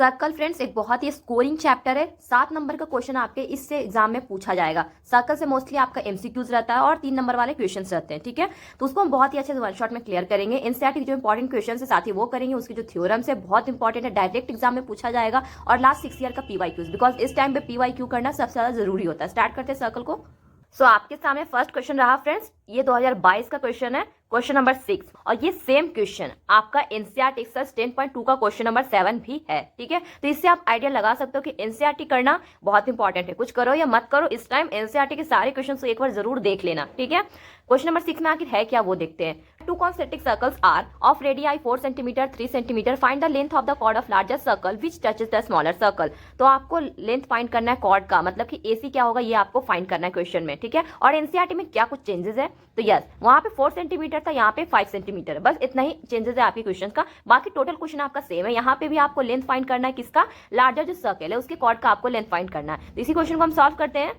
Circle friends एक बहुत ही scoring chapter है। 7 नंबर का क्वेश्चन आपके इससे एग्जाम में पूछा जाएगा। सर्कल से मोस्टली आपका एमसीक्यूज रहता है और 3 नंबर वाले क्वेश्चंस रहते हैं, ठीक है। तो उसको हम बहुत ही अच्छे से वन शॉट में क्लियर करेंगे। एनसीईआरटी के जो इंपॉर्टेंट क्वेश्चन है साथ ही वो करेंगे। उसके जो थ्योरम्स है बहुत इंपॉर्टेंट है, डायरेक्ट एग्जाम में पूछा जाएगा। और लास्ट 6 ईयर का पीवाईक्यूज, बिकॉज इस टाइम पे पीवाईक्यू करना सबसे ज्यादा जरूरी होता है। स्टार्ट करते हैं सर्कल को। सो आपके सामने फर्स्ट क्वेश्चन रहा फ्रेंड्स, ये 2022 का क्वेश्चन है, क्वेश्चन नंबर 6। और ये सेम क्वेश्चन आपका एनसीईआरटी एक्सरसाइज 10.2 का क्वेश्चन नंबर 7 भी है, ठीक है। तो इससे आप आइडिया लगा सकते हो कि एनसीईआरटी करना बहुत इंपॉर्टेंट है। कुछ करो या मत करो, इस टाइम एनसीईआरटी के सारे क्वेश्चन को एक बार जरूर देख लेना, ठीक है। क्वेश्चन नंबर 6 में आखिर है क्या वो देखते हैं। 2 concentric circles are of radii 4 cm, 3 cm. Find the length of the chord of largest circle which touches the smaller circle. तो आपको लेंथ फाइंड करना है कॉर्ड का, मतलब कि एसी क्या होगा ये आपको फाइंड करना है क्वेश्चन में, ठीक है। और एनसीईआरटी में क्या कुछ चेंजेस है, तो यस वहां पे 4 सेंटीमीटर था, यहाँ पे 5 सेंटीमीटर, बस इतना ही चेंजेस है आपके क्वेश्चन का। बाकी टोटल क्वेश्चन आपका सेम है। यहाँ पे भी आपको लेंथ फाइंड करना है किसका, लार्जर जो सर्कल है उसके कॉर्ड का आपको लेंथ फाइंड करना है। तो इसी क्वेश्चन को हम सॉल्व करते हैं।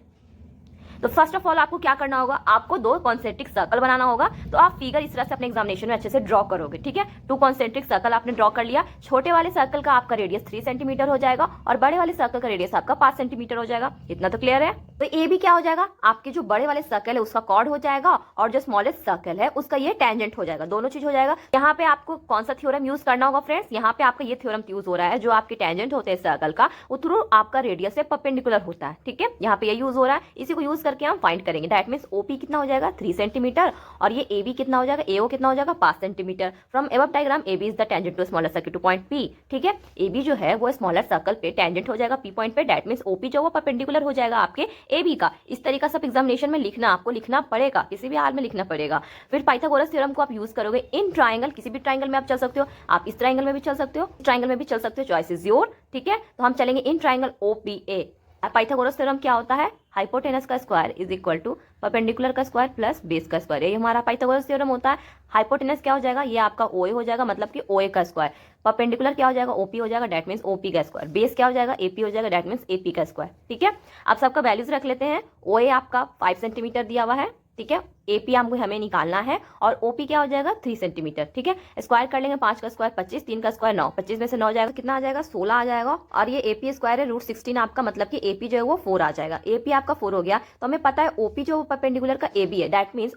तो फर्स्ट ऑफ ऑल आपको क्या करना होगा, आपको 2 कॉन्सेंट्रिक सर्कल बनाना होगा। तो आप फिगर इस तरह से अपने एग्जामिनेशन में अच्छे से ड्रॉ करोगे, ठीक है। 2 कॉन्सेंट्रिक सर्कल आपने ड्रॉ कर लिया। छोटे वाले सर्कल का आपका रेडियस 3 सेंटीमीटर हो जाएगा और बड़े वाले सर्कल का रेडियस आपका 5 सेंटीमीटर हो जाएगा। इतना तो क्लियर है। तो ए भी क्या हो जाएगा, आपके जो बड़े वाले सर्कल है उसका कॉर्ड हो जाएगा और जो स्मॉलेस्ट सर्कल है उसका ये टेंजेंट हो जाएगा। दोनों चीज हो जाएगा। यहाँ पे आपको कौन सा थ्योरम यूज करना होगा फ्रेंड्स, यहाँ पे आपका ये थ्योरम यूज हो रहा है, जो आपके टेंजेंट होते हैं सर्कल का वो थ्रू आपका रेडियस से परपेंडिकुलर होता है, ठीक है। यहाँ पे ये यूज हो रहा है, इसी को यूज करके हम फाइंड करेंगे। दैट मींस ओपी कितना हो जाएगा 3 सेंटीमीटर और ये एबी कितना हो जाएगा, एओ कितना हो जाएगा 5 centimetre. From above diagram AB is the tangent to smaller circle to point P, ठीक है। एबी जो है वो स्मॉलर सर्कल पे टेंजेंट हो जाएगा पी पॉइंट पे। दैट मींस ओपी जो वो परपेंडिकुलर हो जाएगा आपके एबी का। इस तरीका सब एग्जामिनेशन में लिखना, आपको लिखना पड़ेगा, किसी भी हाल में लिखना पड़ेगा। फिर पाइथागोरस थ्योरम को आप यूज करोगे इन ट्राइंगल, किसी भी ट्राइंगल में आप चल सकते हो। आप इस ट्राइंगल में भी चल सकते हो, इस ट्राइंगल में भी चल सकते हो, चॉइस इज योर, ठीक है। तो हम चलेंगे in triangle OPA. Pythagoras theorem क्या होता है, हाइपोटेनस का square is equal to perpendicular का स्क्वायर प्लस बेस का स्क्वायर। ये हमारा पाइथागोरस थ्योरम होता है। हाइपोटेनस क्या हो जाएगा, ये आपका ओए हो जाएगा, मतलब कि ओए का स्क्वायर। परपेंडिकुलर क्या हो जाएगा, ओपी हो जाएगा, दैट मींस ओपी का स्क्वायर। बेस क्या हो जाएगा, एपी हो जाएगा, दैट मींस एपी का स्क्वायर, ठीक है। आप सबका वैल्यूज रख लेते हैं। ओए आपका 5 सेंटीमीटर दिया हुआ है, ठीक है। एपी हमको हमें निकालना है और ओपी क्या हो जाएगा 3 सेंटीमीटर, ठीक है। स्क्वायर कर लेंगे, 5 का स्क्वायर 25, 3 का स्क्वायर 9, 25 में से 9 जाएगा, कितना आ जाएगा 16 आ जाएगा। और ये एपी स्क्वायर है √16 आपका, मतलब कि एपी जो है वो 4 आ जाएगा। एपी आपका 4 हो गया तो हमें पता है ओपी जो परपेंडिकुलर का एबी है, दैट मीन्स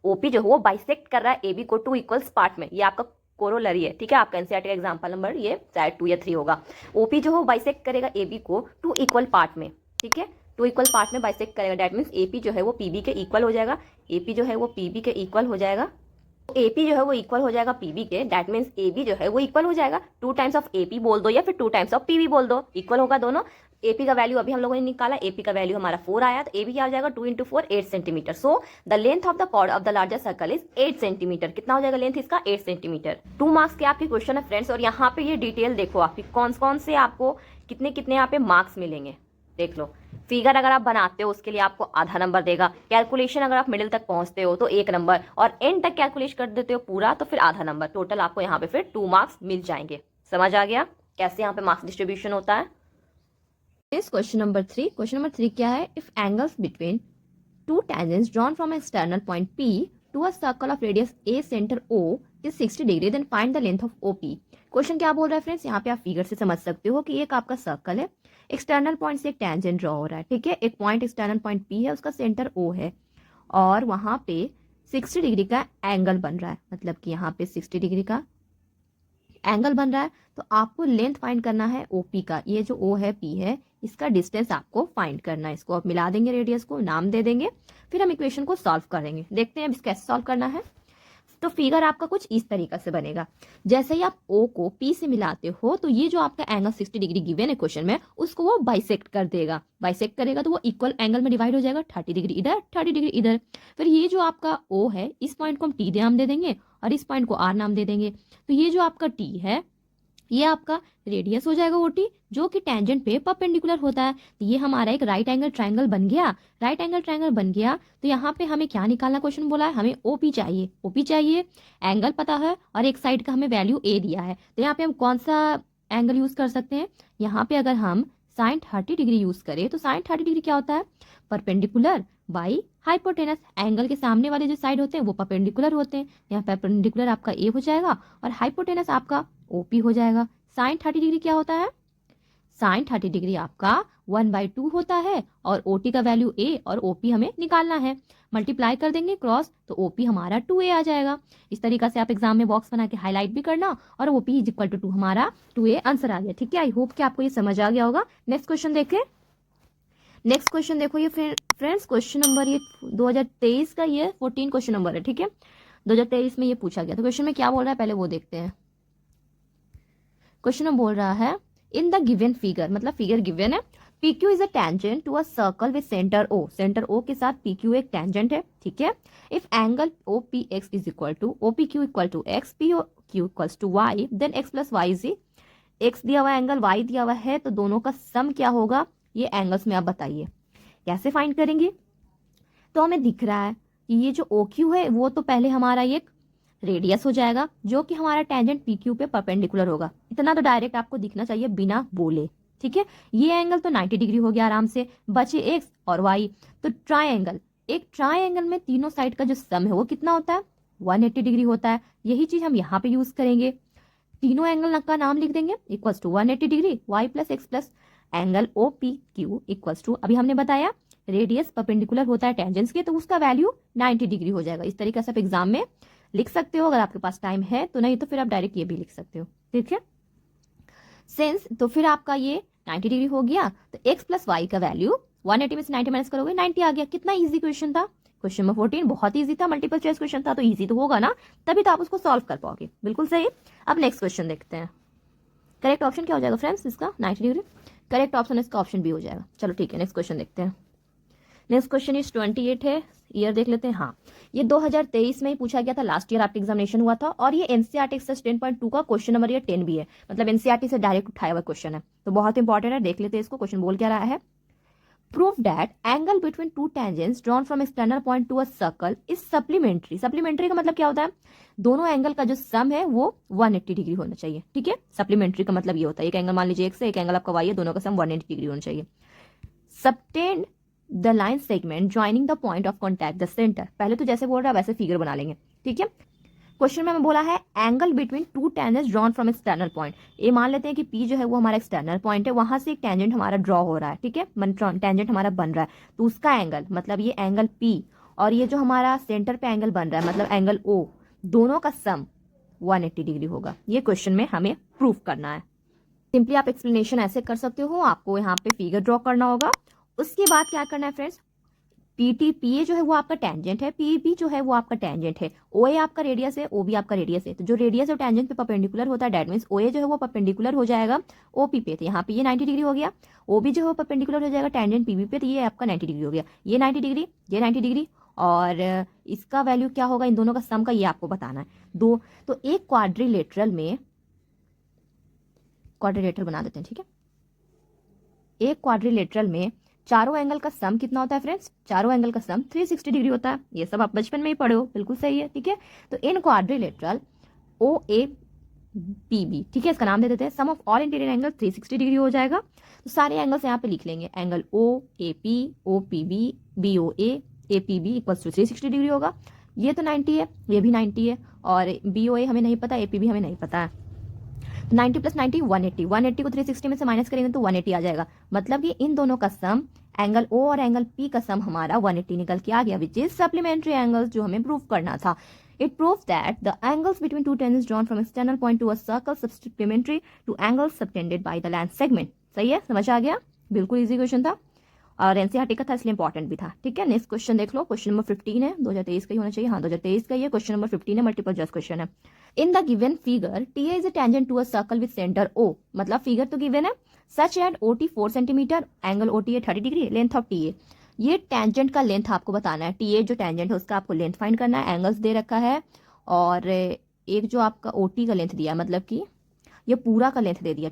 ओपी जो है वो बाइसेक्ट कर रहा है एबी को 2 इक्वल्स पार्ट में। ये आपका कोरोलरी है, ठीक है। आपका एनसीईआरटी का एग्जाम्पल नंबर ये शायद 2 या 3 होगा। ओपी जो है बाइसेक्ट करेगा एबी को 2 इक्वल पार्ट में, ठीक है। 2 इक्वल पार्ट में बाइसेक्ट करेगा, दैट मीन्स एपी जो है वो पीबी के इक्वल हो जाएगा। एपी जो है वो पीबी के इक्वल हो जाएगा। एपी जो है वो इक्वल हो जाएगा पीबी के, दैट मीन्स एबी जो है वो इक्वल हो जाएगा 2 टाइम्स ऑफ एपी बोल दो या फिर 2 टाइम्स ऑफ पीबी बोल दो, इक्वल होगा दोनों। एपी का वैल्यू अभी हम लोगों ने निकाला, एपी का वैल्यू हमारा 4 आया, तो एबी क्या हो जाएगा 2 × 4 8 centimetre. So the length of the chord of the larger circle is 8 centimetre. कितना हो जाएगा लेंथ इसका 8 सेंटीमीटर। 2 मार्क्स के आपके क्वेश्चन है फ्रेंड्स। और यहाँ पे ये डिटेल देखो आपकी कौन कौन से आपको कितने कितने यहाँ पे मार्क्स मिलेंगे, देख लो। फिगर अगर आप बनाते हो उसके लिए आपको आधा नंबर देगा। कैलकुलेशन अगर आप मिडिल तक पहुंचते हो तो 1 नंबर, और एंड तक कैलकुलेट कर देते हो पूरा तो फिर आधा नंबर। टोटल आपको यहाँ पे फिर 2 मार्क्स मिल जाएंगे। समझ आ गया कैसे यहाँ पे मार्क्स डिस्ट्रीब्यूशन होता है। Question number 3। क्वेश्चन नंबर 3 क्या है, if angles between 2 tangents drawn from an external point P to a circle of radius A center O is 60 degree, then find the length of OP। Question क्या बोल रहा है friends, यहाँ पे आप figure से समझ सकते हो कि एक आपका सर्कल है, एक्सटर्नल पॉइंट से एक टेंजेंट ड्रॉ हो रहा है, ठीक है। एक पॉइंट एक्सटर्नल पॉइंट P है, उसका सेंटर O है और वहां पे 60 डिग्री का एंगल बन रहा है, मतलब कि यहाँ पे 60 डिग्री का एंगल बन रहा है। तो आपको लेंथ फाइंड करना है ओपी का। ये जो ओ है पी है, इसका डिस्टेंस आपको फाइंड करना है। इसको आप मिला देंगे, रेडियस को नाम दे देंगे, फिर हम इक्वेशन को सॉल्व करेंगे। देखते हैं अब इसको कैसे सॉल्व करना है। तो फिगर आपका कुछ इस तरीका से बनेगा। जैसे ही आप ओ को पी से मिलाते हो तो ये जो आपका एंगल 60 डिग्री गिवन है क्वेश्चन में, उसको वो बाइसेक्ट कर देगा। बाइसेक्ट करेगा तो वो इक्वल एंगल में डिवाइड हो जाएगा, 30 डिग्री इधर 30 डिग्री इधर। फिर ये जो आपका ओ है, इस पॉइंट को हम टी नाम दे देंगे और इस पॉइंट को आर नाम दे देंगे। तो ये जो आपका टी है ये आपका रेडियस हो जाएगा ओटी, जो कि टेंजेंट पे परपेंडिकुलर होता है। तो ये हमारा एक राइट एंगल ट्रायंगल बन गया। राइट एंगल ट्रायंगल बन गया तो यहाँ पे हमें क्या निकालना, क्वेश्चन बोला है हमें ओपी चाहिए। ओपी चाहिए, एंगल पता है और एक साइड का हमें वैल्यू ए दिया है। तो यहाँ पे हम कौन सा एंगल यूज कर सकते हैं, यहाँ पे अगर हम साइन 30 डिग्री यूज करें तो साइन 30 डिग्री क्या होता है, परपेंडिकुलर बाई हाइपोटेनस। एंगल के सामने वाले जो साइड होते हैं वो परपेंडिकुलर होते हैं। यहाँ परपेंडिकुलर आपका ए हो जाएगा और हाइपोटेनस आपका ओपी हो जाएगा। साइन 30 डिग्री क्या होता है, साइन 30 डिग्री आपका 1/2 होता है और OT का वैल्यू A और OP हमें निकालना है। मल्टीप्लाई कर देंगे क्रॉस तो OP हमारा 2A आ जाएगा। इस तरीका से आप एग्जाम में बॉक्स बना के हाईलाइट भी करना और OP इज इक्वल टू 2 हमारा 2A आंसर आ गया। ठीक है, आई होप कि आपको ये समझ आ गया होगा। नेक्स्ट क्वेश्चन देखें। नेक्स्ट क्वेश्चन देखो, ये फ्रेंड्स क्वेश्चन नंबर ये 2023 का ये 14 क्वेश्चन नंबर है। ठीक है, 2023 में ये पूछा गया। तो क्वेश्चन में क्या बोल रहा है पहले वो देखते हैं। क्वेश्चन में बोल रहा है इन द गिवन फिगर, मतलब फिगर गिवन है, PQ is a tangent to a circle with centre O। Centre O के साथ PQ एक टेंजेंट है। ठीक है, if angle OPX is equal to OPQ equal to X, POQ equals to Y, then X plus Y is, X दिया हुआ angle, Y दिया हुआ है, तो दोनों का सम क्या होगा ये एंगल्स में आप बताइए। कैसे फाइंड करेंगे? तो हमें दिख रहा है कि ये जो OQ है वो तो पहले हमारा एक रेडियस हो जाएगा जो कि हमारा टेंजेंट PQ पे परपेंडिकुलर होगा। इतना तो डायरेक्ट आपको दिखना चाहिए बिना बोले। ठीक है, ये एंगल तो 90 डिग्री हो गया आराम से, बचे X और Y। तो ट्राइंगल, एक ट्राइंगल में तीनों साइड का जो सम है वो कितना होता है? 180 डिग्री होता है। यही चीज हम यहाँ पे यूज करेंगे। तीनों एंगल का नाम लिख देंगे equals to 180 degree, Y plus X plus angle OPQ equals to, अभी हमने बताया रेडियस परपेंडिकुलर होता है टेंजेंट्स के, तो उसका वैल्यू 90 डिग्री हो जाएगा। इस तरीके से आप एग्जाम में लिख सकते हो अगर आपके पास टाइम है तो, नहीं तो फिर आप डायरेक्ट ये भी लिख सकते हो। ठीक है, सिंस तो फिर आपका ये 90 डिग्री हो गया, तो X प्लस वाई का वैल्यू 180 में से 90 माइनस करोगे 90 आ गया। कितना इजी क्वेश्चन था। क्वेश्चन नंबर 14 बहुत इजी था, मल्टीपल चॉइस क्वेश्चन था तो इजी तो होगा ना, तभी तो आप उसको सॉल्व कर पाओगे। बिल्कुल सही। अब नेक्स्ट क्वेश्चन देखते हैं। करेक्ट ऑप्शन क्या हो जाएगा फ्रेंड्स इसका? 90 डिग्री। करेक्ट ऑप्शन इसका ऑप्शन बी हो जाएगा। चलो ठीक है, नेक्स्ट क्वेश्चन देखते हैं। नेक्स्ट क्वेश्चन इज 28 है। ईयर देख लेते हैं। हाँ, ये 2023 में ही पूछा गया था, लास्ट ईयर आपका एग्जामिनेशन हुआ था, और ये एनसीईआरटी एक्सरसाइज 10.2 का क्वेश्चन नंबर ये 10 भी है, मतलब एनसीईआरटी से डायरेक्ट उठाया हुआ क्वेश्चन है, तो बहुत इंपॉर्टेंट है। देख लेते हैं इसको। क्वेश्चन बोल क्या रहा है? Prove that angle between two tangents drawn from external point to a circle is supplementary. Supplementary का मतलब क्या होता है? दोनों एंगल का जो सम है वो 180 डिग्री होना चाहिए। ठीक है, सप्लीमेंट्री का मतलब ये होता है एक एंगल मान लीजिए X है, एक एंगल आपका Y है, दोनों का सम 180 डिग्री होना चाहिए। Subtend the line segment joining the point of contact the centre. पहले तो जैसे बोल रहा है वैसे फिगर बना लेंगे। ठीक है, क्वेश्चन में हमें बोला है angle between two tangents drawn from external point. ये मान लेते हैं कि P जो है वो हमारा एक्सटर्नल पॉइंट है, वहां से एक टेंजेंट हमारा ड्रॉ हो रहा है। ठीक है, टेंजेंट हमारा बन रहा है, तो उसका एंगल मतलब ये एंगल P और ये जो हमारा सेंटर पे एंगल बन रहा है मतलब एंगल O, दोनों का सम 180 डिग्री होगा। ये क्वेश्चन में हमें प्रूफ करना है। सिंपली आप एक्सप्लेनेशन ऐसे कर सकते हो, आपको यहाँ पे फिगर ड्रॉ करना होगा। उसके बाद क्या करना है फ्रेंड्स? PA जो है वो आपका टेंजेंट है, PB जो है वो आपका टेंजेंट है, OA आपका रेडियस है, OB आपका रेडियस है। तो जो रेडियस और टेंजेंट पे परपेंडिकुलर होता है डेट मींस OA जो है वो परपेंडिकुलर हो जाएगा OP पे, तो यहाँ पे ये 90 डिग्री हो गया। OB जो है वो परपेंडिकुलर हो जाएगा टेंजेंट PB पे, तो ये आपका 90 डिग्री हो गया। ये 90 डिग्री, ये 90 डिग्री, और इसका वैल्यू क्या होगा इन दोनों का सम का, ये आपको बताना है। दो तो एक क्वाड्रिलेटरल में, क्वाड्रिलेटरल बना देते हैं। ठीक है, एक क्वाड्रिलेटरल में चारों एंगल का सम कितना होता है फ्रेंड्स? चारों एंगल का सम 360 डिग्री होता है। ये सब आप बचपन में ही पढ़े हो, बिल्कुल सही है। ठीक है, तो इन क्वाड्रिलेटरल OAPB, ठीक है, इसका नाम दे देते हैं sum of all interior angle 360 degree हो जाएगा। तो सारे एंगल्स यहाँ पे लिख लेंगे, angle OAP, OPB, BOA, APB equals to 360 degree होगा। ये तो 90 है, ये भी 90 है, और BOA हमें नहीं पता, APB हमें नहीं पता है। 90 प्लस 90 180, 180 को 360 में से माइनस करेंगे तो 180 आ जाएगा। मतलब कि इन दोनों का सम, एंगल O और एंगल P का सम हमारा 180 निकल के आ गया, विच इज सप्लीमेंट्री एंगल्स जो हमें प्रूव करना था। It proves that the angles between two tangents drawn from external point to a circle supplementary to angles subtended by the length segment. सही है, समझ आ गया? बिल्कुल इजी क्वेश्चन था और एनसीईआरटी का था इसलिए इंपॉर्टेंट भी था। ठीक है, नेक्स्ट क्वेश्चन देख लो। क्वेश्चन नंबर 15 है, 2023 का ही होना चाहिए। हाँ, 2023 का ही है। क्वेश्चन नंबर 15 है, मल्टीपल चॉइस क्वेश्चन है। In the given figure TA is a tangent to a circle with centre O, मतलब फिगर तो गिवन है, such at OT 4 centimetre, angle OT है 30 डिग्री, लेंथ ऑफ TA। ये tangent का length आपको बताना है। TA जो टेंजेंट है उसका आपको लेंथ फाइंड करना है। एंगल्स दे रखा है, और एक जो आपका OT का लेंथ दिया, मतलब कि ये पूरा का लेंथ दे दिया।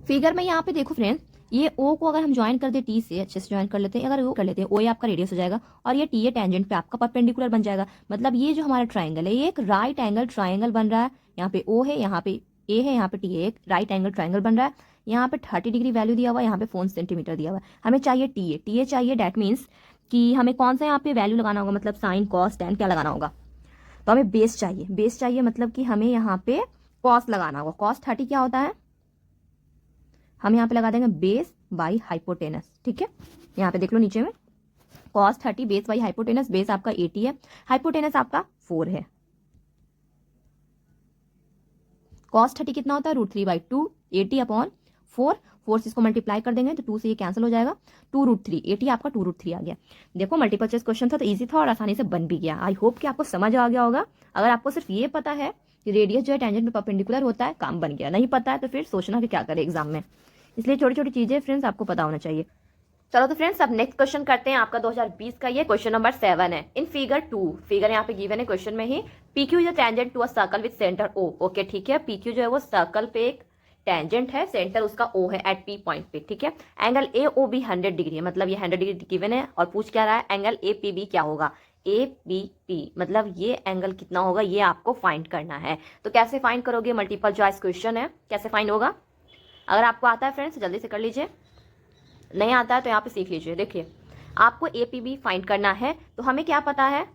फिगर में यहाँ पे देखो फ्रेंड्स, ये O को अगर हम ज्वाइन कर दे T से, अच्छे से ज्वाइन कर लेते हैं, अगर वो कर लेते हैं, OA आपका रेडियस हो जाएगा और ये TA टेंजेंट पे आपका परपेंडिकुलर बन जाएगा। मतलब ये जो हमारा ट्राइंगल है ये एक राइट एंगल ट्राइंगल बन रहा है। यहाँ पे O है, यहाँ पे A है, यहाँ पे TA, एक राइट एंगल ट्राइंगल बन रहा है। यहाँ पे 30 डिग्री वैल्यू दिया हुआ है, यहाँ पे 4 सेंटीमीटर दिया हुआ है। हमें चाहिए TA चाहिए, डेट मीन्स कि हमें कौन सा यहाँ पे वैल्यू लगाना होगा, मतलब साइन कॉस टैन क्या लगाना होगा। तो हमें बेस चाहिए, मतलब कि हमें यहाँ पे कॉस लगाना होगा। कॉस 30 क्या होता है? हम यहाँ पे लगा देंगे बेस बाई हाइपोटेनस, ठीक है। यहाँ पे देख लो नीचे में cos 30 base by hypotenuse, base आपका 80 है, हाइपोटेनस आपका 4 है। cos 30 कितना होता है √3/2, 80/4, 4 से इसको मल्टीप्लाई कर देंगे तो 2 से ये कैंसिल हो जाएगा, 2√3, 80 आपका 2√3 आ गया। देखो मल्टीपल चॉइस क्वेश्चन था तो इजी था और आसानी से बन भी गया। आई होप कि आपको समझ आ गया होगा। अगर आपको सिर्फ ये पता है कि रेडियस जो है टेंजेंट पे परपेंडिकुलर होता है, काम बन गया। नहीं पता है तो फिर सोचना कि क्या करें एग्जाम में। इसलिए छोटी छोटी चीजें फ्रेंड्स आपको पता होना चाहिए। चलो तो फ्रेंड्स अब नेक्स्ट क्वेश्चन करते हैं। आपका 2020 का ये क्वेश्चन नंबर 7 है। इन फिगर 2, फिगर यहाँ पे गिवन है क्वेश्चन में ही, PQ is a tangent to a circle with centre O। Okay ठीक है, PQ जो है वो सर्कल पे एक टेंजेंट है, सेंटर उसका O है एट P पॉइंट पे, ठीक है। एंगल AOB 100 डिग्री है, मतलब ये 100 डिग्री गिवन है और पूछ क्या रहा है एंगल APB क्या होगा। ABP मतलब ये एंगल कितना होगा ये आपको फाइंड करना है। तो कैसे फाइंड करोगे, मल्टीपल चॉइस क्वेश्चन है, कैसे फाइंड होगा। अगर आपको आता है फ्रेंड्स जल्दी से कर लीजिए, नहीं आता है तो यहाँ पे सीख लीजिए। देखिए आपको APB फाइंड करना है तो हमें क्या पता है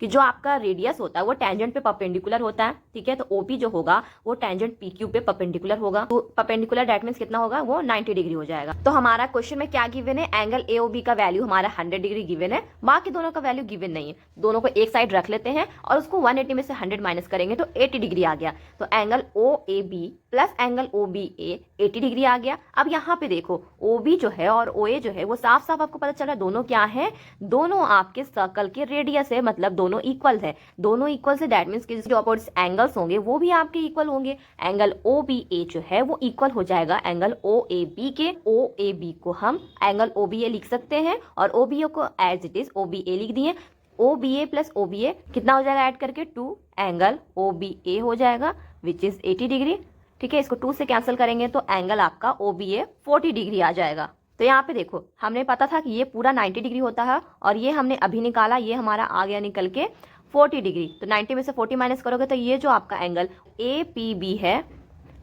कि जो आपका रेडियस होता है वो टेंजेंट पे परपेंडिकुलर होता है, ठीक है। तो OP जो होगा वो टेंजेंट PQ पे परपेंडिकुलर होगा, तो परपेंडिकुलर दैट मींस कितना होगा वो 90 डिग्री हो जाएगा। तो हमारा क्वेश्चन में क्या गिवन है, एंगल AOB का वैल्यू हमारा 100 डिग्री गिवन है, बाकी दोनों का वैल्यू गिवन नहीं है। दोनों को एक साइड रख लेते हैं और उसको 180 में से 100 माइनस करेंगे तो 80 डिग्री आ गया। तो angle OAB plus angle OBA 80 degree आ गया। अब यहाँ पे देखो OB जो है और OA जो है वो साफ साफ आपको पता चल रहा है दोनों क्या है, दोनों आपके सर्कल के रेडियस है, मतलब दोनों इक्वल है। दोनों इक्वल से दैट मींस कि जो अपोजिट एंगल्स होंगे वो भी आपके इक्वल होंगे। एंगल OBA जो है वो इक्वल हो जाएगा एंगल OAB के। OAB को हम एंगल OBA लिख सकते हैं और OBA को एज इट इज OBA लिख दिए। OBA प्लस OBA कितना हो जाएगा ऐड करके 2, एंगल OBA हो जाएगा विच इज 80 डिग्री, ठीक है। इसको 2 से कैंसिल करेंगे तो एंगल आपका OBA 40 डिग्री आ जाएगा। तो यहाँ पे देखो हमने पता था कि ये पूरा 90 डिग्री होता है और ये हमने अभी निकाला, ये हमारा आ गया निकल के 40 डिग्री। तो 90 में से 40 माइनस करोगे तो ये जो आपका एंगल APB है,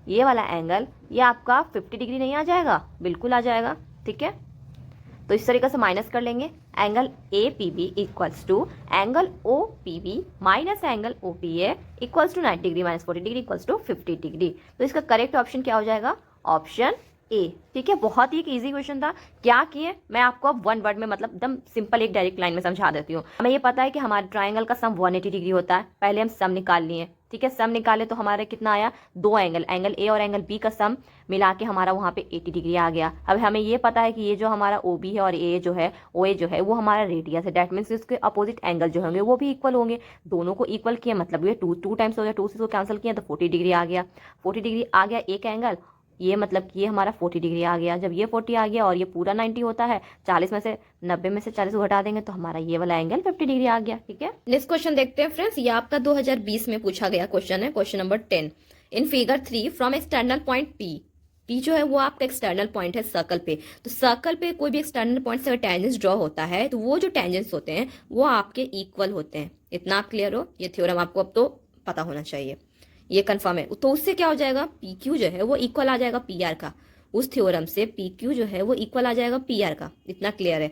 ये वाला एंगल, ये आपका 50 डिग्री नहीं आ जाएगा, बिल्कुल आ जाएगा, ठीक है। तो इस तरीके से माइनस कर लेंगे, angle APB equals to angle OPB minus angle OPA equals to 90 degree minus 40 degree equals to 50 degree. तो इसका करेक्ट ऑप्शन क्या हो जाएगा, ऑप्शन A, ठीक है। बहुत ही एक इजी क्वेश्चन था। क्या किए मैं आपको अब वन वर्ड में मतलब एकदम सिंपल एक डायरेक्ट लाइन में समझा देती हूँ। हमें ये पता है कि हमारे ट्राइंगल का सम 180 डिग्री होता है, पहले हम सम निकाल लिए, ठीक है। सम निकाले तो हमारे कितना आया, दो एंगल, एंगल A और एंगल B का सम मिला के हमारा वहाँ पे 80 डिग्री आ गया। अब हमें ये पता है कि ये जो हमारा OB है और A जो है OA जो है वो हमारा रेडियस है, दैट मीन्स इसके अपोजिट एंगल जो होंगे वो भी इक्वल होंगे। दोनों को इक्वल किया मतलब ये 2 टाइम्स हो गया, 2 से इसको कैंसिल किया तो 40 डिग्री आ गया। 40 डिग्री आ गया एक एंगल, ये मतलब कि ये हमारा 40 डिग्री आ गया। जब ये 40 आ गया और ये पूरा 90 होता है, 40 में से 90 में से 40 को घटा देंगे तो हमारा ये वाला एंगल 50 डिग्री आ गया, ठीक है। नेक्स्ट क्वेश्चन देखते हैं फ्रेंड्स, ये आपका 2020 में पूछा गया क्वेश्चन है, question number 10। In figure 3 from external point P जो है वो आपका एक्सटर्नल पॉइंट है सर्कल पे। तो सर्कल पे कोई भी एक्सटर्नल पॉइंट से टेंजेंस ड्रॉ होता है तो वो जो टेंजेंस होते हैं वो आपके इक्वल होते हैं। इतना आप क्लियर हो, ये थ्योरम आपको अब तो पता होना चाहिए, ये कंफर्म है। तो उससे क्या हो जाएगा, PQ जो है वो इक्वल आ जाएगा PR का। उस थ्योरम से PQ जो है वो इक्वल आ जाएगा PR का, इतना क्लियर है।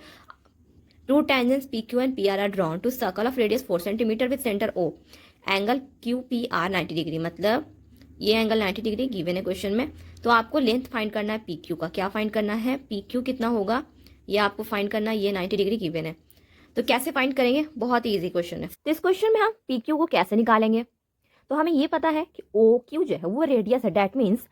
Two tangents PQ and PR are drawn to circle of radius 4 centimetre with centre O। Angle QPR 90 degree, मतलब ये एंगल 90 डिग्री गिवन है क्वेश्चन में। तो आपको लेंथ फाइंड करना है PQ का। क्या फाइंड करना है, PQ कितना होगा ये आपको फाइंड करना है, ये 90 डिग्री गिवन है। तो कैसे फाइंड करेंगे, बहुत ही ईजी क्वेश्चन है। तो इस क्वेश्चन में हम PQ को कैसे निकालेंगे, तो हमें ये पता है कि OQ जो है वो रेडियस है, दैट मीन्स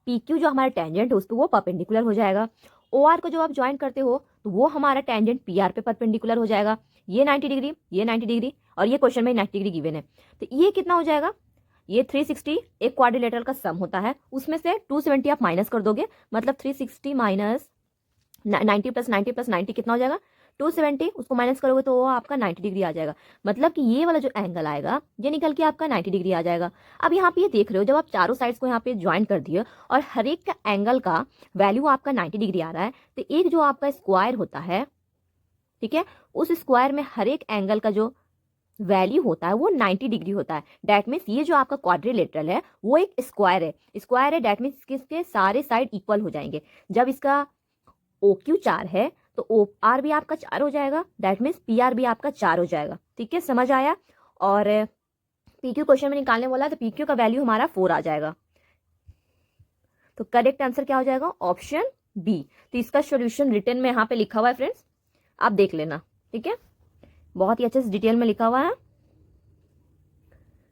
PQ जो हमारा टेंजेंट है उस पर वो परपेंडिकुलर हो जाएगा। OR को जो आप ज्वाइन करते हो तो वो हमारा टेंजेंट PR पे परपेंडिकुलर हो जाएगा। ये 90 डिग्री, ये 90 डिग्री और ये क्वेश्चन में 90 डिग्री गिवन है। तो ये कितना हो जाएगा, ये 360 एक क्वाड्रिलेटरल का सम होता है, उसमें से 270 आप माइनस कर दोगे, मतलब 360 माइनस 90 प्लस 90 प्लस 90 कितना हो जाएगा 270, उसको माइनस करोगे तो वो आपका 90 डिग्री आ जाएगा। मतलब कि ये वाला जो एंगल आएगा ये निकल के आपका 90 डिग्री आ जाएगा। अब यहाँ पे ये देख रहे हो, जब आप चारों साइड्स को यहाँ पे ज्वाइन कर दिए और हर एक का एंगल का वैल्यू आपका 90 डिग्री आ रहा है, तो एक जो आपका स्क्वायर होता है, ठीक है, उस स्क्वायर में हर एक एंगल का जो वैल्यू होता है वो 90 डिग्री होता है। दैट मीन्स ये जो आपका क्वाड्रिलेटरल है वो एक स्क्वायर है, स्क्वायर है, दैट मीन्स इसके सारे साइड इक्वल हो जाएंगे। जब इसका OQ 4 है तो OR भी आपका 4 हो जाएगा, दैट मीन्स PR भी आपका 4 हो जाएगा, ठीक है, समझ आया। और PQ क्वेश्चन में निकालने वाला है तो PQ का वैल्यू हमारा 4 आ जाएगा। तो करेक्ट आंसर क्या हो जाएगा? Option B. तो इसका सॉल्यूशन रिटर्न में यहाँ पे लिखा हुआ है फ्रेंड्स, आप देख लेना, ठीक है, बहुत ही अच्छे से डिटेल में लिखा हुआ है।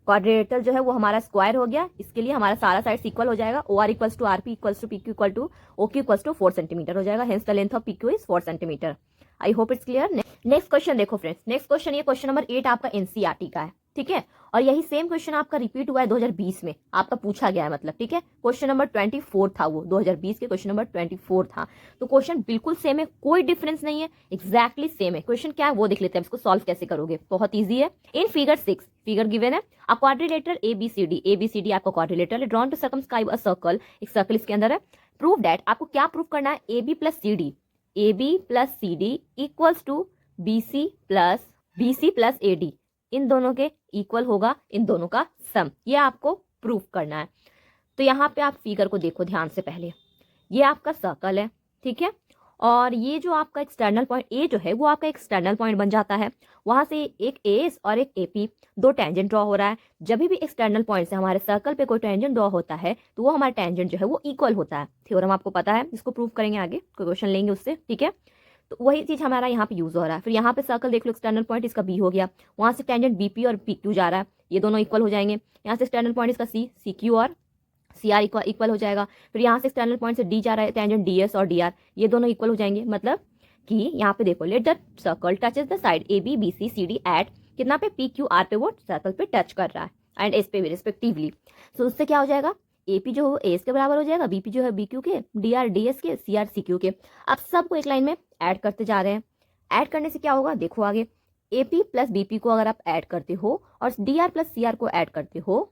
क्वाड्रिलेटरल जो है वो हमारा स्क्वायर हो गया, इसके लिए हमारा सारा साइड इक्वल हो जाएगा। O R equals to R P equals to P Q equal to O Q equals to 4 centimetre हो जाएगा। Hence the length of P Q is 4 centimetre. I hope it's clear. Next question देखो friends, next question ये question number 8 आपका NCERT का है, ठीक है, और यही सेम क्वेश्चन आपका रिपीट हुआ है 2020 में, आपका पूछा गया है मतलब, ठीक है। क्वेश्चन नंबर 24 था वो, 2020 के क्वेश्चन नंबर 24 था। तो क्वेश्चन बिल्कुल सेम है, कोई डिफरेंस नहीं है, एग्जैक्टली सेम है। क्वेश्चन क्या है वो देख लेते हैं, इसको सॉल्व कैसे करोगे, बहुत ईजी है। इन फिगर 6 फिगर गिवन है, अ क्वाड्रिलेटरल एबीसीडी आपका क्वाड्रिलेटरल है, drawn to circumscribe a circle, एक सर्कल इसके अंदर है। प्रूव दैट, आपको क्या प्रूव करना है? A B plus C D equals to B C plus A D, इन दोनों के इक्वल होगा, इन दोनों का सम, ये आपको प्रूफ करना है। तो यहाँ पे आप फिगर को देखो ध्यान से पहले, ये आपका सर्कल है, ठीक है, और ये जो आपका एक्सटर्नल पॉइंट ए जो है वो आपका एक्सटर्नल पॉइंट बन जाता है। वहां से एक एस और एक एपी, दो टेंजेंट ड्रॉ हो रहा है। जब भी एक्सटर्नल पॉइंट से हमारे सर्कल पे कोई टेंजेंट ड्रॉ होता है तो वो हमारा टेंजेंट जो है वो इक्वल होता है। थ्योरम आपको पता है, इसको प्रूव करेंगे आगे, कोई क्वेश्चन लेंगे उससे, ठीक है। तो वही चीज हमारा यहाँ पे यूज हो रहा है। फिर यहाँ पे सर्कल देख लो, एक्सटर्नल पॉइंट इसका बी हो गया, वहां से टेंजेंट बीपी और पी क्यू जा रहा है, ये दोनों इक्वल हो जाएंगे। यहाँ से एक्सटर्नल पॉइंट इसका सी क्यू और सी आर इक्वल हो जाएगा। फिर यहाँ से एक्सटर्नल पॉइंट से डी जा रहा है, टेंजेंट डी एस और डी आर, ये दोनों इक्वल हो जाएंगे। मतलब कि यहाँ पे देखो, let the circle touches the side A B B C C D at कितना पे पी क्यू आर पे वो सर्कल पे टच कर रहा है, एंड एस पे भी रिस्पेक्टिवली। सो उससे क्या हो जाएगा? एपी जो है एस के बराबर हो जाएगा, बीपी जो है बी क्यू के, डी आर डी एस के, सी आर सी क्यू के। अब सबको एक लाइन में ऐड करते जा रहे हैं। ऐड करने से क्या होगा देखो आगे, एपी प्लस बीपी को अगर आप ऐड करते हो और D R plus C R को ऐड करते हो,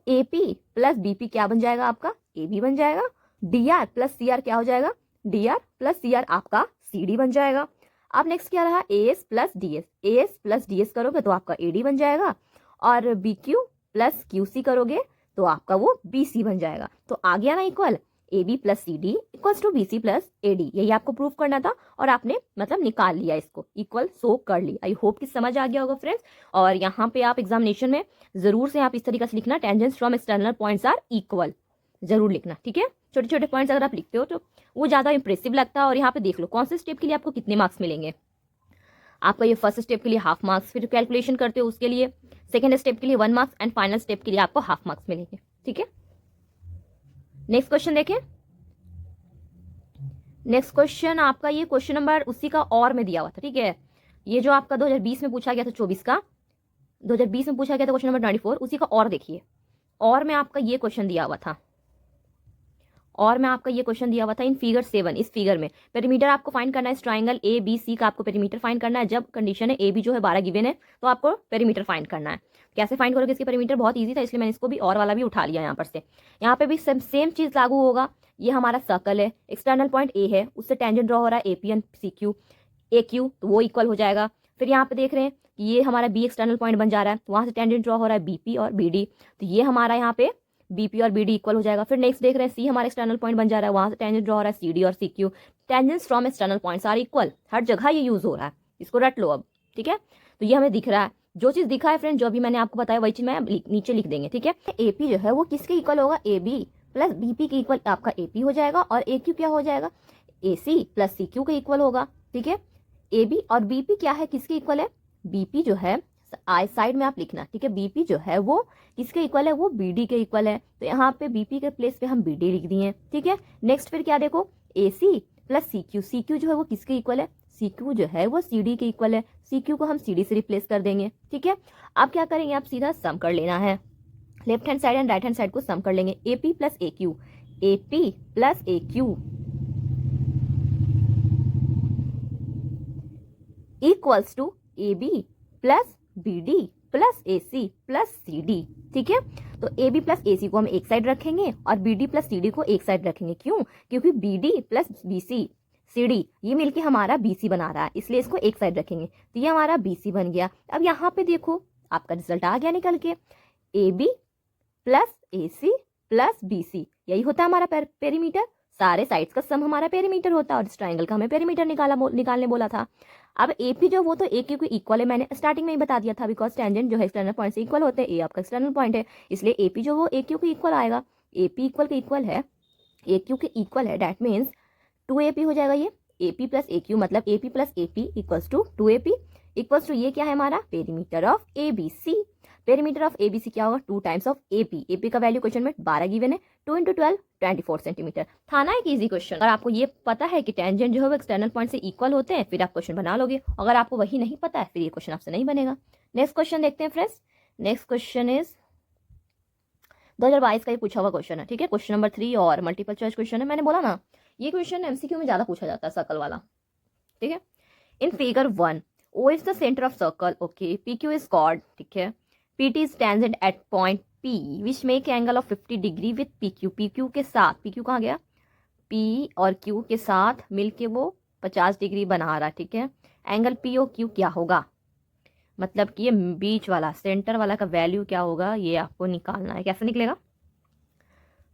एपी प्लस बीपी क्या बन जाएगा आपका? ए बी बन जाएगा। D R plus C R क्या हो जाएगा? D R plus C R आपका सी डी बन जाएगा। अब नेक्स्ट क्या रहा? A S plus D S करोगे तो आपका ए डी बन जाएगा, और B Q plus Q C करोगे तो आपका वो बी सी बन जाएगा। तो आ गया ना equal, A B plus C D equals to B C plus A D, यही आपको प्रूव करना था और आपने मतलब निकाल लिया, इसको इक्वल सो कर ली। आई होप कि समझ आ गया होगा फ्रेंड्स। और यहाँ पे आप एग्जामिनेशन में जरूर से आप इस तरीके से लिखना, tangents from external points are equal, जरूर लिखना, ठीक है। छोटे छोटे पॉइंट्स अगर आप लिखते हो तो वो ज्यादा इंप्रेसिव लगता है। और यहाँ पे देख लो कौन से स्टेप के लिए आपको कितने मार्क्स मिलेंगे। आपका ये फर्स्ट स्टेप के लिए हाफ मार्क्स, फिर कैलकुलेशन करते हो उसके लिए सेकेंड स्टेप के लिए 1 मार्क्स, एंड फाइनल स्टेप के लिए आपको हाफ मार्क्स मिलेंगे, ठीक है। नेक्स्ट क्वेश्चन देखें। नेक्स्ट क्वेश्चन आपका ये क्वेश्चन नंबर उसी का और में दिया हुआ था, ठीक है। ये जो आपका 2020 में पूछा गया था, 24 का 2020 में पूछा गया था क्वेश्चन नंबर 24, उसी का और देखिए। और में आपका ये क्वेश्चन दिया हुआ था, और मैं आपका ये क्वेश्चन दिया हुआ था इन फिगर 7। इस फिगर में पेरीमीटर आपको फाइंड करना है, ट्राइंगल ए बी सी का आपको पेरीमीटर फाइंड करना है। जब कंडीशन है ए बी जो है 12 गिवन है तो आपको पेरीमीटर फाइंड करना है। कैसे फाइंड करोगे इसके पेरीमीटर? बहुत ईजी था, इसलिए मैंने इसको भी और वाला भी उठा लिया यहाँ पर से। यहाँ पे भी सेम चीज लागू होगा। ये हमारा सर्कल है, एक्सटर्नल पॉइंट ए है, उससे टेंजेंट ड्रॉ हो रहा है AP and C Q, A Q, तो वो इक्वल हो जाएगा। फिर यहाँ पे देख रहे हैं कि ये हमारा बी एक्सटर्नल पॉइंट बन जा रहा है, तो वहां से टेंजेंट ड्रॉ हो रहा है बीपी और बीडी, तो ये हमारा यहाँ पे बीपी और बीडी इक्वल हो जाएगा। फिर नेक्स्ट देख रहे हैं सी हमारा एक्सटर्नल पॉइंट बन जा रहा है, वहां से टेंजेंट ड्रॉ हो रहा है सीडी और C Q. Tangents from external points are equal, हर जगह ये यूज हो रहा है, इसको रट लो अब, ठीक है। तो ये हमें दिख रहा है, जो चीज दिखा है फ्रेंड, जो भी मैंने आपको बताया वही चीज मैं नीचे लिख देंगे, ठीक है। एपी जो है वो किसके इक्वल होगा? ए बी प्लस बीपी के इक्वल आपका एपी हो जाएगा, और ए क्यू क्या हो जाएगा? ए सी प्लस सी क्यू के इक्वल होगा, ठीक है। ए बी और बीपी क्या है, किसके इक्वल है? बीपी जो है आई साइड में आप लिखना, ठीक है। बीपी जो है वो किसके इक्वल है? वो बीडी के इक्वल है, तो यहाँ पे बीपी के प्लेस पे हम बीडी लिख दिए, ठीक है। नेक्स्ट फिर क्या देखो, एसी प्लस सी क्यू जो है वो किसके इक्वल है? सी क्यू जो है वो सी डी के इक्वल है, सी क्यू को हम सी डी से रिप्लेस कर देंगे, ठीक है। अब क्या करेंगे, आप सीधा सम कर लेना है, left hand side and right hand side को सम कर लेंगे। AP plus A Q, AP plus A Q equals to A B plus B D plus A C plus C D, ठीक है। तो ए बी प्लस ए सी को हम एक side रखेंगे और B D plus C D को एक साइड रखेंगे। क्यों? क्योंकि B D plus B C C D ये मिलके हमारा बी सी बना रहा है, इसलिए इसको एक साइड रखेंगे, तो ये हमारा बी सी बन गया। अब यहाँ पे देखो आपका रिजल्ट आ गया निकल के, A B plus A C plus B C, यही होता है हमारा पेरीमीटर। सारे साइड्स का सम हमारा पेरीमीटर होता है, और इस ट्राइंगल का हमें पेरीमीटर निकालने बोला था। अब एपी जो वो तो ए क्यू के इक्वल है, मैंने स्टार्टिंग में ही बता दिया था, बिकॉज टेंजेंट जो है एक्सटर्नल पॉइंट से इक्वल होते हैं, ए आपका एक्सटर्नल पॉइंट है, इसलिए एपी जो वो ए क्यू के इक्वल आएगा। एपी इक्वल के इक्वल है ए क्यू के इक्वल है, डैट मीन्स 2AP हो जाएगा ये, AP प्लस AQ मतलब AP plus AP equals to 2AP equals to ये क्या है हमारा perimeter of ABC। Perimeter of ABC क्या होगा 2 टाइम्स ऑफ AP। AP का वैल्यू क्वेश्चन में 12 गिवन है, 2 × 12 24 सेंटीमीटर। था ना एक इजी क्वेश्चन। अगर आपको ये पता है कि टेंजेंट जो है वो एक्सटर्नल पॉइंट से इक्वल होते हैं फिर आप क्वेश्चन बना लोगे, अगर आपको वही नहीं पता है फिर ये क्वेश्चन आपसे नहीं बनेगा। नेक्स्ट क्वेश्चन देखते हैं फ्रेंड्स। नेक्स्ट क्वेश्चन इज 2022 का ये पूछा हुआ क्वेश्चन है, ठीक है, क्वेश्चन नंबर 3 और मल्टीपल चॉइस क्वेश्चन है। मैंने बोला ना ये क्वेश्चन MCQ में ज्यादा पूछा जाता है सर्कल वाला, ठीक है। In figure 1 O is the centre of circle, okay, PQ is chord, ठीक है, PT is tangent at point P which make angle of 50 degree with PQ। PQ के साथ, PQ कहाँ गया, P और Q के साथ मिलके वो 50 डिग्री बना रहा, ठीक है। एंगल POQ क्या होगा, मतलब कि ये बीच वाला सेंटर वाला का वैल्यू क्या होगा ये आपको निकालना है। कैसे निकलेगा,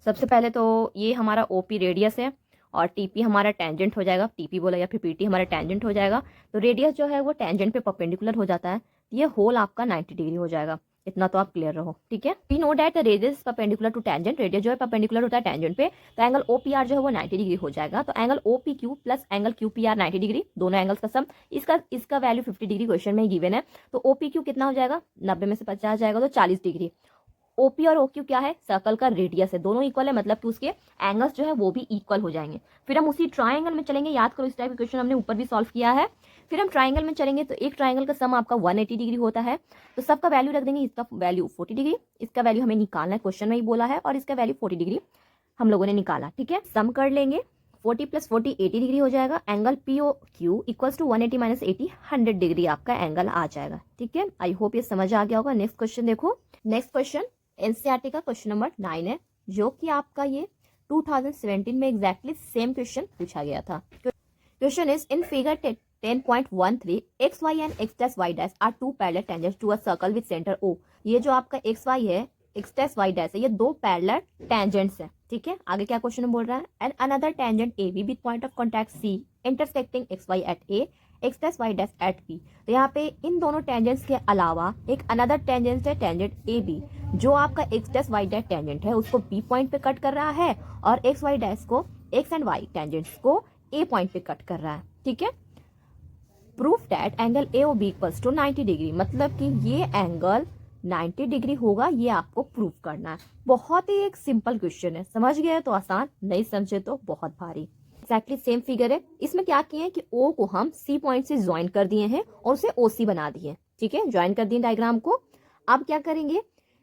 सबसे पहले तो ये हमारा OP रेडियस है और TP हमारा टेंजेंट हो जाएगा, TP बोला या फिर PT हमारा टेंजेंट हो जाएगा, तो रेडियस जो है वो टेंजेंट पे परपेंडिकुलर हो जाता है, ये होल आपका 90 डिग्री हो जाएगा। इतना तो आप क्लियर रहो, ठीक है। We know that the radius perpendicular to tangent, radius जो है परपेंडिकुलर होता है टेंजेंट पे, तो एंगल OPR जो है वो 90 डिग्री हो जाएगा। तो angle OPQ plus angle QPR 90 degree, दोनों एंगल्स का सम, इसका वैल्यू 50 डिग्री क्वेश्चन में ही गिवन है। तो OPQ कितना हो जाएगा, 90 में से 50 जाएगा तो 40 डिग्री। OP और OQ क्या है, सर्कल का रेडियस है, दोनों इक्वल है, मतलब कि उसके एंगल्स जो है वो भी इक्वल हो जाएंगे। फिर हम उसी ट्रायंगल में चलेंगे, याद करो इस टाइप का क्वेश्चन हमने ऊपर भी सॉल्व किया है। फिर हम ट्रायंगल में चलेंगे तो एक ट्रायंगल का सम आपका 180 डिग्री होता है, तो सबका वैल्यू रख देंगे, इसका वैल्यू 40 डिग्री, इसका वैल्यू हमें निकालना है, क्वेश्चन में ही बोला है, और इसका वैल्यू 40 डिग्री हम लोगों ने निकाला, ठीक है। सम कर लेंगे, 40 + 40 80 डिग्री हो जाएगा। Angle POQ equals to 180 - 80 100 degree आपका एंगल आ जाएगा, ठीक है। आई होप ये समझ आ गया होगा। नेक्स्ट क्वेश्चन देखो, नेक्स्ट क्वेश्चन NCERT का क्वेश्चन नंबर 9 है, जो कि आपका ये 2017 में एग्जैक्टली सेम क्वेश्चन पूछा गया था। Question is in figure 10.13 XY and X', are two parallel tangents to a circle with centre O। ये जो आपका XY है, X', है, ये दो पैरेलल टेंजेंट्स है, ठीक है। आगे क्या क्वेश्चन बोल रहा है, and another tangent AB with point of contact C intersecting XY at A, X', at P। तो यहाँ पे इन दोनों टेंजेंट्स के अलावा एक अनदर टेंजेंट है, टेंजेंट AB, जो आपका X', टेंजेंट है उसको B पॉइंट पे कट कर रहा है, और XY को X एंड Y टेंजेंट्स को A पॉइंट पे कट कर रहा है, ठीक है। Proof that angle AOB equals to 90 degree, मतलब कि ये एंगल 90 डिग्री होगा, ये आपको प्रूफ करना है। बहुत ही एक सिंपल क्वेश्चन है, समझ गए तो आसान, नहीं समझे तो बहुत भारी। एक्जैक्टली सेम फिगर है, इसमें क्या किए हैं कि O को हम C पॉइंट से ज्वाइन कर दिए हैं और उसे OC बना दिए, ठीक है, ज्वाइन कर दिए डायग्राम को। अब क्या करेंगे,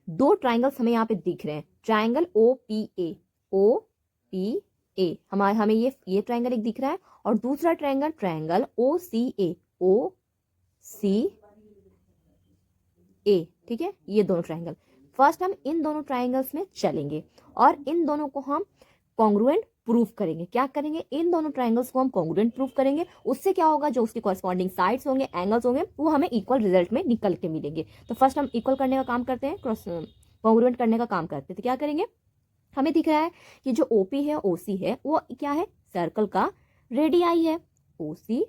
दो ट्राइंगल्स हमें यहाँ पे दिख रहे हैं, ट्राइंगल OPA, OPA हमें ये ट्राइंगल एक दिख रहा है, और दूसरा ट्राइंगल OCA, OCA, ठीक है, ये दोनों ट्राइंगल। फर्स्ट हम इन दोनों ट्राइंगल्स में चलेंगे और इन दोनों को हम कॉन्ग्रुएंट प्रूफ करेंगे। क्या करेंगे, इन दोनों ट्राइंगल्स को हम कॉन्ग्रुएंट प्रूफ करेंगे। उससे क्या होगा, जो उसके कॉरस्पॉन्डिंग साइड्स होंगे, एंगल्स होंगे, वो हमें इक्वल रिजल्ट में निकल के मिलेंगे। तो फर्स्ट हम इक्वल करने का काम करते हैं, कॉन्ग्रुएंट करने का काम करते हैं। तो क्या करेंगे, हमें दिख रहा है कि जो OP है, OC है, वो क्या है, सर्कल का रेडियाई है, OC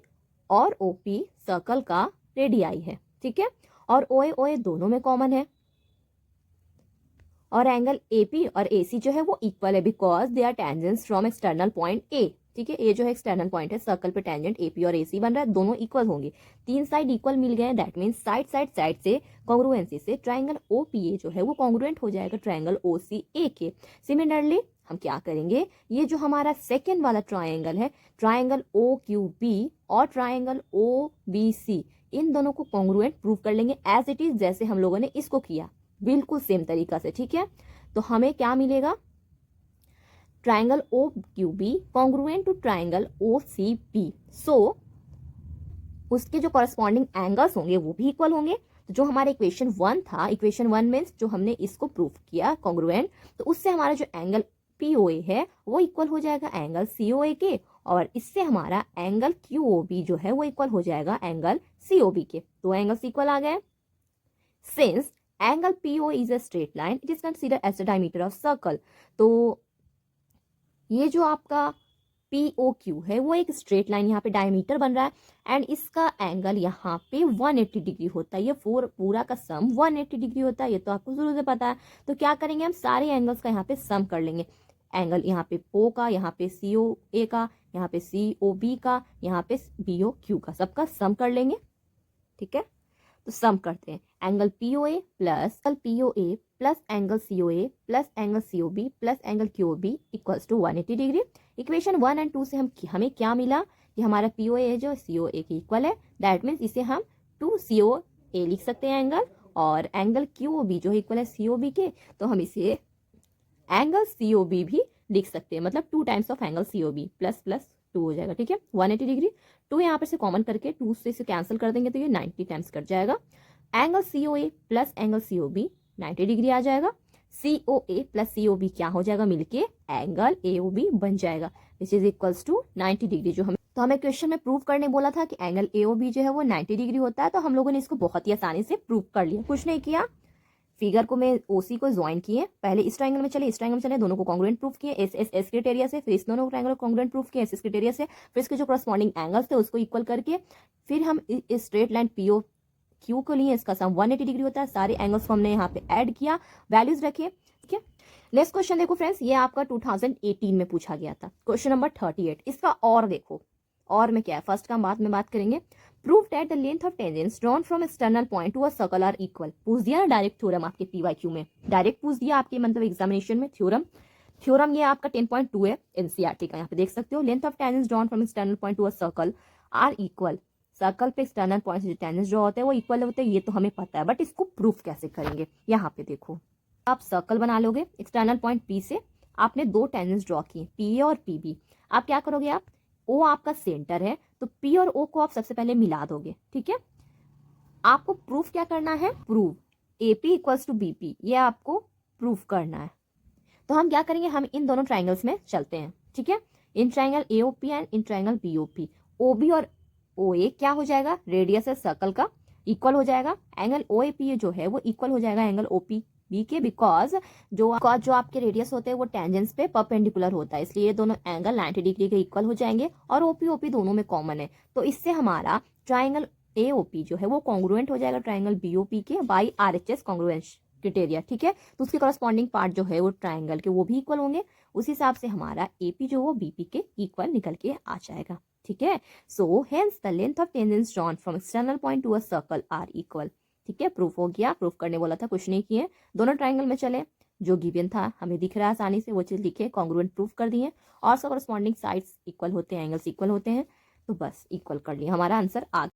और OP सर्कल का रेडियाई है, ठीक है। और OA दोनों में कॉमन है, और एंगल AP और AC जो है वो इक्वल है, because they are tangents from external point A, ठीक है। ये जो है एक्सटर्नल पॉइंट है, सर्कल पे टेंजेंट AP और AC बन रहा है, दोनों इक्वल होंगे, तीन साइड इक्वल मिल गए, दैट मीन्स साइड से कॉन्ग्रुएंसी से ट्राइंगल OPA जो है वो कॉन्ग्रुएंट हो जाएगा ट्राइंगल OCA के। सिमिलरली हम क्या करेंगे, ये जो हमारा सेकेंड वाला ट्राइंगल है, ट्राइंगल OQB और ट्राइंगल OBC, इन दोनों को कॉन्ग्रुएंट प्रूव कर लेंगे एज इट इज, जैसे हम लोगों ने इसको किया, बिल्कुल सेम तरीका से, ठीक है। तो हमें क्या मिलेगा, triangle OQB congruent to triangle OCB, so उसके जो कॉरस्पॉन्डिंग एंगल्स होंगे वो भी इक्वल होंगे। तो जो हमारा इक्वेशन 1 था, इक्वेशन 1 मीन्स जो हमने इसको प्रूफ किया कॉन्ग्रुएंट, तो उससे हमारा जो एंगल POA है वो इक्वल हो जाएगा एंगल COA के, और इससे हमारा एंगल QOB जो है वो इक्वल हो जाएगा एंगल COB के। दो एंगल्स इक्वल आ गए। Since angle PO is a straight line, it is considered as the diameter of circle. तो ये जो आपका POQ है वो एक स्ट्रेट लाइन यहाँ पे डायमीटर बन रहा है, एंड इसका एंगल यहाँ पे 180 डिग्री होता है, ये पूरा का सम 180 डिग्री होता है, ये तो आपको जरूर से पता है। तो क्या करेंगे, हम सारे एंगल्स का यहाँ पे सम कर लेंगे। एंगल यहाँ पे ओ का, यहाँ पे सी ओ ए का, यहाँ पे सी ओ बी का, यहाँ पे बी ओ क्यू का, सबका सम कर लेंगे। ठीक है, तो सम करते हैं। Angle P O A plus angle C O A plus angle C O B plus angle Q O B equals to 180 degree. Equation 1 and 2 से हमें क्या मिला कि हमारा पी ओ ए जो सी ओ ए के इक्वल है, दैट मीन्स इसे हम 2 सी ओ ए लिख सकते हैं एंगल, और एंगल क्यू ओ बी जो इक्वल है सी ओ बी के, तो हम इसे एंगल सी ओ बी भी लिख सकते हैं, मतलब 2 times of angle C O B, plus plus 2 हो जाएगा। ठीक है, 180 डिग्री। 2 यहाँ पर से कॉमन करके 2 से इसे कैंसिल कर देंगे तो ये 90 टाइम्स कट जाएगा। Angle C O A plus angle C O B 90 degree आ जाएगा। C O A plus C O B क्या हो जाएगा, मिलके एंगल ए ओ बी बन जाएगा, which is equals to 90 degree. जो हमें क्वेश्चन में प्रूव करने बोला था कि एंगल ए ओ बी जो है वो 90 डिग्री होता है, तो हम लोगों ने इसको बहुत ही आसानी से प्रूव कर लिया, कुछ नहीं किया। फिगर को मैं ओसी को ज्वाइन किए, पहले इस ट्रायंगल में चले, इस ट्रायंगल में चले, दोनों को कॉन्ग्रुएंट प्रूफ किए एस क्राइटेरिया से, फिर इस दोनों ट्रायंगल को कॉन्ग्रुएंट प्रूफ किए एस क्राइटेरिया से, फिर इसके जो करस्पॉन्डिंग एंगल्स थे उसको इक्वल करके, फिर हम इस स्ट्रेट लाइन पीओ क्यू को लिए, इसका सम 180 डिग्री होता है। सारे एंगल्स को हमने यहाँ पे ऐड किया, वैल्यूज रखे। ठीक है, नेक्स्ट क्वेश्चन देखो फ्रेंड्स, ये आपका 2018 में पूछा गया था, क्वेश्चन नंबर 38। इसका और देखो, और में क्या है, फर्स्ट का बाद में बात करेंगे। Prove that the length of tangents drawn from external point to a circle are equal. पूछ दिया ना डायरेक्ट थ्योरम, आपके पीवाईक्यू में डायरेक्ट पूछ दिया, आपके मतलब एग्जामिनेशन में थ्योरम ये आपका 10.2 है एनसीईआरटी का, यहाँ पे देख सकते हो। Length of tangents drawn from external point to a circle are equal. Circle पे एक्सटर्नल पॉइंट से जो टेंजेंट्स ड्रॉ होते हैं वो इक्वल होते हैं, ये तो हमें पता है, बट इसको प्रूफ कैसे करेंगे। यहाँ पे देखो, आप सर्कल बना लोगे, एक्सटर्नल पॉइंट पी से आपने 2 टेंजेंट्स ड्रॉ किए, पी ए और पी बी। आप क्या करोगे, आप ओ आपका सेंटर है, तो पी और ओ को आप सबसे पहले मिला दोगे। ठीक है, आपको प्रूफ क्या करना है, prove AP equals to BP, ये आपको प्रूफ करना है। तो हम क्या करेंगे, हम इन दोनों ट्राइंगल्स में चलते हैं। ठीक है, in triangle AOP and in triangle BOP, OB और ओए क्या हो जाएगा, रेडियस है सर्कल का, इक्वल हो जाएगा। एंगल ओएपी जो है वो इक्वल हो जाएगा एंगल ओपी बी के, बिकॉज जो आपके रेडियस होते हैं वो टेंजेंट्स पे परपेंडिकुलर होता है, इसलिए ये दोनों एंगल 90 डिग्री के इक्वल हो जाएंगे, और ओपी ओपी दोनों में कॉमन है, तो इससे हमारा ट्राइंगल एओपी जो है वो कॉन्ग्रुएंट हो जाएगा ट्राइंगल बीओपी के बाई आरएचएस कॉन्ग्रुएंस क्राइटेरिया। ठीक है, तो उसके करस्पॉन्डिंग पार्ट जो है वो ट्राइंगल के वो भी इक्वल होंगे, उस हिसाब से हमारा एपी जो वो बीपी के इक्वल निकल के आ जाएगा। ठीक है, so hence the length of tangents drawn from external point to a circle are equal. ठीक है, प्रूफ हो गया, प्रूफ करने बोला था, कुछ नहीं किए, दोनों ट्राइंगल में चले, जो गिवन था हमें दिख रहा है आसानी से वो चीज लिखे, कॉन्ग्रुएंट प्रूफ कर दिए, और सब करस्पॉन्डिंग साइड्स इक्वल होते हैं, एंगल्स इक्वल होते हैं, तो बस इक्वल कर लिया, हमारा आंसर आ